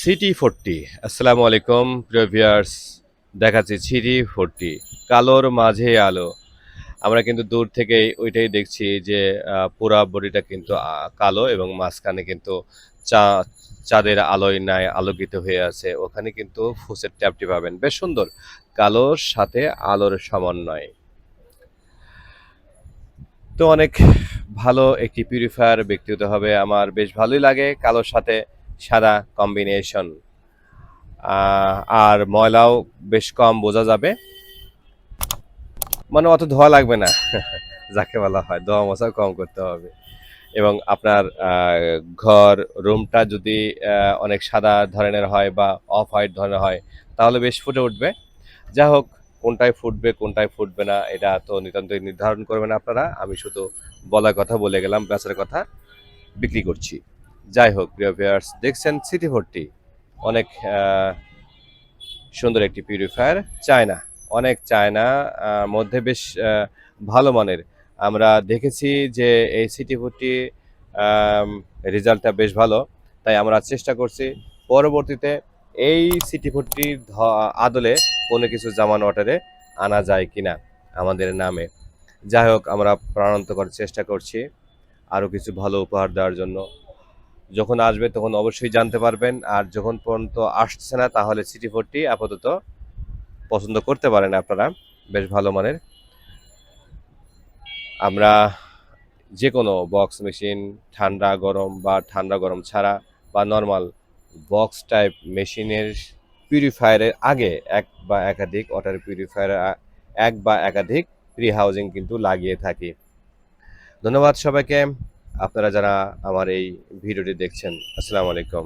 City 40। আসসালামু আলাইকুম প্রিয় ভিউয়ার্স। দেখাচ্ছি সিটি 40, কালোর মাঝে আলো। আমরা কিন্তু দূর থেকেই ওইটাই দেখছি যে পুরা বডিটা কিন্তু কালো এবং মাঝখানে কিন্তু চা চাঁদের আলোয় ন্যায় আলোকিত হয়ে আছে। ওখানে কিন্তু ফুসের ট্যাপটি পাবেন, বেশ সুন্দর, কালোর সাথে আলোর সমন্বয়। তো অনেক ভালো একটি পিউরিফায়ার ব্যক্তিগতভাবে আমার বেশ ভালোই লাগে, কালোর সাথে সাদা কম্বিনেশন। আর ময়লাও বেশ কম বোঝা যাবে, মানে অত ধোয়া লাগবে না যাকে বলা হয় ধোয়া মোছাও কম করতে হবে। এবং আপনার ঘর রুমটা যদি অনেক সাদা ধরনের হয় বা অফ হোয়াইট ধরনের হয় তাহলে বেশ ফুটে উঠবে। যা হোক, কোনটায় ফুটবে কোনটায় ফুটবে না এটা তো নিতান্তই নির্ধারণ করবেন আপনারা। আমি শুধু বলার কথা বলে গেলাম, বেচার কথা বিক্রি করছি। যাই হোক প্রিয় ভিউয়ার্স, দেখছেন সিটি 40, অনেক সুন্দর একটি পিউরিফায়ার। চায়না, অনেক চায়না মধ্যে বেশ ভালো মানের। আমরা দেখেছি যে এই সিটি 40 রেজাল্টটা বেশ ভালো, তাই আমরা চেষ্টা করছি পরবর্তীতে এই সিটি 40 আদলে কোনো কিছু জামান অর্ডারে আনা যায় কিনা আমাদের নামে। যাই হোক, আমরা প্রাণান্তকর চেষ্টা করছি আরও কিছু ভালো উপহার দেওয়ার জন্য। যখন আসবে তখন অবশ্যই জানতে পারবেন। আর যখন পর্যন্ত আসছে না তাহলে সিটি 40 আপাতত পছন্দ করতে পারেন আপনারা, বেশ ভালো মানের। আমরা যে কোনো বক্স মেশিন, ঠান্ডা গরম বা ঠান্ডা গরম ছাড়া বা নর্মাল বক্স টাইপ মেশিনের পিউরিফায়ারের আগে এক বা একাধিক ওয়াটার পিউরিফায়ার, এক বা একাধিক প্রি হাউজিং কিন্তু লাগিয়ে থাকি। ধন্যবাদ সবাইকে, আপনারা যারা আমার এই ভিডিওটি দেখছেন। আসসালামু আলাইকুম।